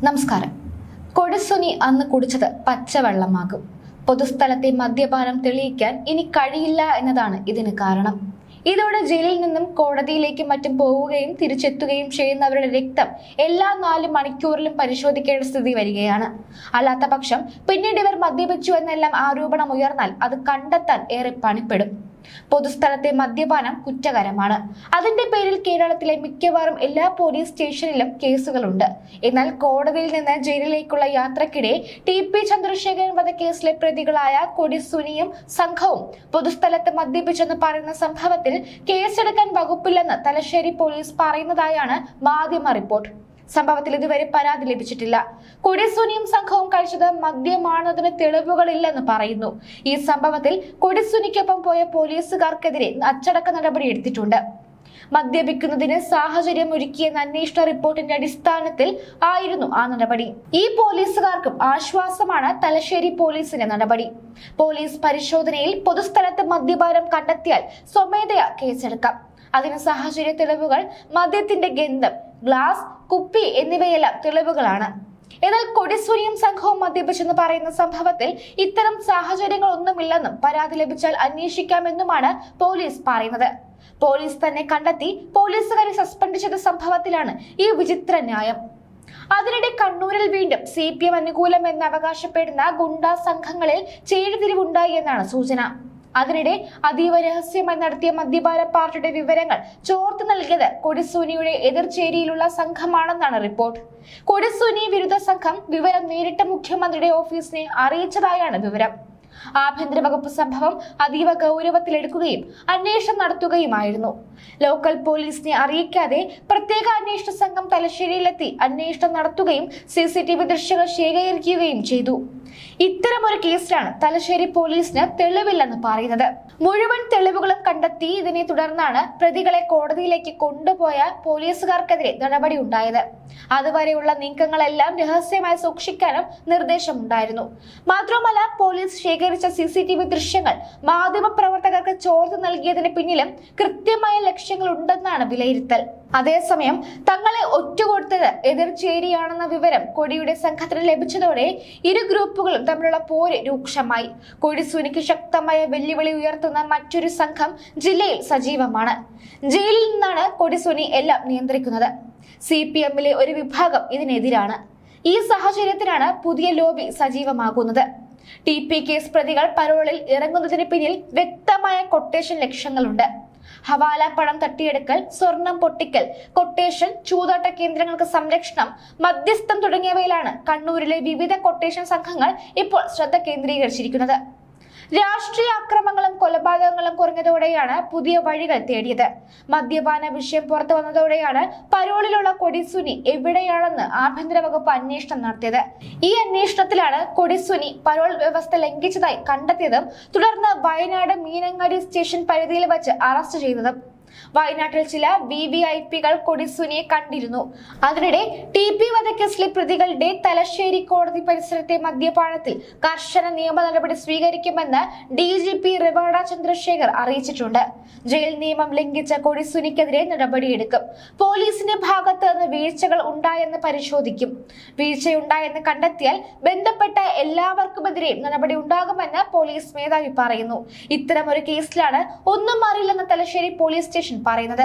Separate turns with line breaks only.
നമസ്കാരം. കൊടിസുനി അന്ന് കുടിച്ചത് പച്ചവെള്ളമാകും. പൊതുസ്ഥലത്തെ മദ്യപാനം തെളിയിക്കാൻ ഇനി കഴിയില്ല എന്നതാണ് ഇതിന് കാരണം. ഇതോടെ ജയിലിൽ നിന്നും കോടതിയിലേക്കും മറ്റും പോവുകയും തിരിച്ചെത്തുകയും ചെയ്യുന്നവരുടെ രക്തം എല്ലാ 4 മണിക്കൂറിലും പരിശോധിക്കേണ്ട സ്ഥിതി വരികയാണ്. അല്ലാത്ത പക്ഷം പിന്നീട് ഇവർ മദ്യപിച്ചു എന്നെല്ലാം ആരോപണം ഉയർന്നാൽ അത് കണ്ടെത്താൻ ഏറെ പണിപ്പെടും. പൊതുസ്ഥലത്തെ മദ്യപാനം കുറ്റകരമാണ്. അതിന്റെ പേരിൽ കേരളത്തിലെ മിക്കവാറും എല്ലാ പോലീസ് സ്റ്റേഷനിലും കേസുകളുണ്ട്. എന്നാൽ കോടതിയിൽ നിന്ന് ജയിലിലേക്കുള്ള യാത്രക്കിടെ ടി.പി. ചന്ദ്രശേഖരൻ വധക്കേസിലെ പ്രതികളായ കൊടിസുനിയും സംഘവും പൊതുസ്ഥലത്ത് മദ്യപിച്ചെന്ന് പറയുന്ന സംഭവത്തിൽ കേസെടുക്കാൻ വകുപ്പില്ലെന്ന് തലശ്ശേരി പോലീസ് പറയുന്നതായാണ് മാധ്യമ റിപ്പോർട്ട്. സംഭവത്തിൽ ഇതുവരെ പരാതി ലഭിച്ചിട്ടില്ല. കൊടിസുനിയും സംഘവും കഴിച്ചത് മദ്യമാണെന്നതിന് തെളിവുകളില്ലെന്ന് പറയുന്നു. ഈ സംഭവത്തിൽ കൊടിസുനിക്കൊപ്പം പോയ പോലീസുകാർക്കെതിരെ അച്ചടക്ക നടപടി എടുത്തിട്ടുണ്ട്. മദ്യപിക്കുന്നതിന് സാഹചര്യം ഒരുക്കിയെന്ന അന്വേഷണ റിപ്പോർട്ടിന്റെ അടിസ്ഥാനത്തിൽ ആയിരുന്നു ആ നടപടി. ഈ പോലീസുകാർക്കും ആശ്വാസമാണ് തലശ്ശേരി പോലീസിന്റെ നടപടി. പോലീസ് പരിശോധനയിൽ പൊതുസ്ഥലത്ത് മദ്യപാനം കണ്ടെത്തിയാൽ സ്വമേധയാ കേസെടുക്കാം. അതിന് സാഹചര്യ തെളിവുകൾ, മദ്യത്തിന്റെ ഗന്ധം, ഗ്ലാസ്, കുപ്പി എന്നിവയെല്ലാം തെളിവുകളാണ്. എന്നാൽ കൊടിസുനിയും സംഘവും മദ്യപിച്ചെന്ന് പറയുന്ന സംഭവത്തിൽ ഇത്തരം സാഹചര്യങ്ങളൊന്നുമില്ലെന്നും പരാതി ലഭിച്ചാൽ അന്വേഷിക്കാമെന്നുമാണ് പോലീസ് പറയുന്നത്. പോലീസ് തന്നെ കണ്ടെത്തി പോലീസുകാരെ സസ്പെൻഡ് ചെയ്ത സംഭവത്തിലാണ് ഈ വിചിത്ര ന്യായം. അതിനിടെ കണ്ണൂരിൽ വീണ്ടും CPM അനുകൂലമെന്ന് അവകാശപ്പെടുന്ന ഗുണ്ടാ സംഘങ്ങളിൽ ചേരിതിരിവുണ്ടായി എന്നാണ് സൂചന. അതിനിടെ അതീവ രഹസ്യമായി നടത്തിയ മദ്യപാന പാർട്ടിയുടെ വിവരങ്ങൾ ചോർത്ത് നൽകിയത് കൊടിസുനിയുടെ എതിർചേരിയിലുള്ള സംഘമാണെന്നാണ് റിപ്പോർട്ട്. കൊടിസുനി വിരുദ്ധ സംഘം വിവരം നേരിട്ട് മുഖ്യമന്ത്രിയുടെ ഓഫീസിനെ അറിയിച്ചതായാണ് വിവരം. ആഭ്യന്തര വകുപ്പ് സംഭവം അതീവ ഗൗരവത്തിലെടുക്കുകയും അന്വേഷണം നടത്തുകയുമായിരുന്നു. ലോക്കൽ പോലീസിനെ അറിയിക്കാതെ പ്രത്യേക അന്വേഷണ സംഘം തലശ്ശേരിയിലെത്തി അന്വേഷണം നടത്തുകയും CCTV ദൃശ്യങ്ങൾ ശേഖരിക്കുകയും ചെയ്തു. ഇത്തരമൊരു കേസിലാണ് തലശ്ശേരി പോലീസിന് തെളിവില്ലെന്ന് പറയുന്നത്. മുഴുവൻ തെളിവുകളും കണ്ടെത്തി ഇതിനെ തുടർന്നാണ് പ്രതികളെ കോടതിയിലേക്ക് കൊണ്ടുപോയ പോലീസുകാർക്കെതിരെ നടപടി ഉണ്ടായത്. അതുവരെയുള്ള നീക്കങ്ങളെല്ലാം രഹസ്യമായി സൂക്ഷിക്കാനും നിർദ്ദേശമുണ്ടായിരുന്നു. മാത്രമല്ല, പോലീസ് ശേഖരിച്ച CCTV ദൃശ്യങ്ങൾ മാധ്യമപ്രവർത്തകർക്ക് ചോർത്ത് നൽകിയതിന് പിന്നിലും കൃത്യമായ ലക്ഷ്യങ്ങൾ ഉണ്ടെന്നാണ് വിലയിരുത്തൽ. അതേസമയം തങ്ങളെ ഒറ്റുകൊടുത്തത് എതിർചേരിയാണെന്ന വിവരം കൊടിയുടെ സംഘത്തിന് ലഭിച്ചതോടെ ഇരു ഗ്രൂപ്പുകളും തമ്മിലുള്ള പോര് രൂക്ഷമായി. കൊടിസുനിക്ക് ശക്തമായ വെല്ലുവിളി ഉയർത്തുന്ന മറ്റൊരു സംഘം ജില്ലയിൽ സജീവമാണ്. ജയിലിൽ നിന്നാണ് കൊടിസുനി എല്ലാം നിയന്ത്രിക്കുന്നത്. CPMലെ ഒരു വിഭാഗം ഇതിനെതിരാണ്. ഈ സാഹചര്യത്തിലാണ് പുതിയ ലോബി സജീവമാകുന്നത്. TP കേസ് പ്രതികൾ പരോളിൽ ഇറങ്ങുന്നതിന് പിന്നിൽ വ്യക്തമായ കൊട്ടേഷൻ ലക്ഷ്യങ്ങളുണ്ട്. ഹവാല പണം തട്ടിയെടുക്കൽ, സ്വർണം പൊട്ടിക്കൽ, കൊട്ടേഷൻ, ചൂതാട്ട കേന്ദ്രങ്ങൾക്ക് സംരക്ഷണം, മധ്യസ്ഥം തുടങ്ങിയവയിലാണ് കണ്ണൂരിലെ വിവിധ കൊട്ടേഷൻ സംഘങ്ങൾ ഇപ്പോൾ ശ്രദ്ധ കേന്ദ്രീകരിച്ചിരിക്കുന്നത്. രാഷ്ട്രീയ അക്രമങ്ങളും കൊലപാതകങ്ങളും കുറഞ്ഞതോടെയാണ് പുതിയ വഴികൾ തേടിയത്. മദ്യപാന വിഷയം പുറത്തു വന്നതോടെയാണ് പരോളിലുള്ള കൊടിസുനി എവിടെയാണെന്ന് ആഭ്യന്തര വകുപ്പ് അന്വേഷണം നടത്തിയത്. ഈ അന്വേഷണത്തിലാണ് കൊടിസുനി പരോൾ വ്യവസ്ഥ ലംഘിച്ചതായി കണ്ടെത്തിയതും തുടർന്ന് വയനാട് മീനങ്ങാടി സ്റ്റേഷൻ പരിധിയിൽ വച്ച് അറസ്റ്റ് ചെയ്തതും. വയനാട്ടിൽ ചില VVIPകൾ കൊടിസുനിയെ കണ്ടിരുന്നു. അതിനിടെ TP വധക്കേസിലെ പ്രതികളുടെ തലശ്ശേരി കോടതി പരിസരത്തെ മദ്യപാനത്തിൽ കർശന നിയമ നടപടി സ്വീകരിക്കുമെന്ന് DGP റിവാഡ ചന്ദ്രശേഖർ അറിയിച്ചിട്ടുണ്ട്. ജയിൽ നിയമം ലംഘിച്ച കൊടിസുനിക്കെതിരെ നടപടിയെടുക്കും. പോലീസിന്റെ ഭാഗത്ത് നിന്ന് വീഴ്ചകൾ ഉണ്ടായെന്ന് പരിശോധിക്കും. വീഴ്ചയുണ്ടായെന്ന് കണ്ടെത്തിയാൽ ബന്ധപ്പെട്ട എല്ലാവർക്കുമെതിരെയും നടപടി ഉണ്ടാകുമെന്ന് പോലീസ് മേധാവി പറയുന്നു. ഇത്തരമൊരു കേസിലാണ് ഒന്നും അറിയില്ലെന്ന് തലശ്ശേരി പോലീസ് സ്റ്റേഷൻ പറയുന്നത്.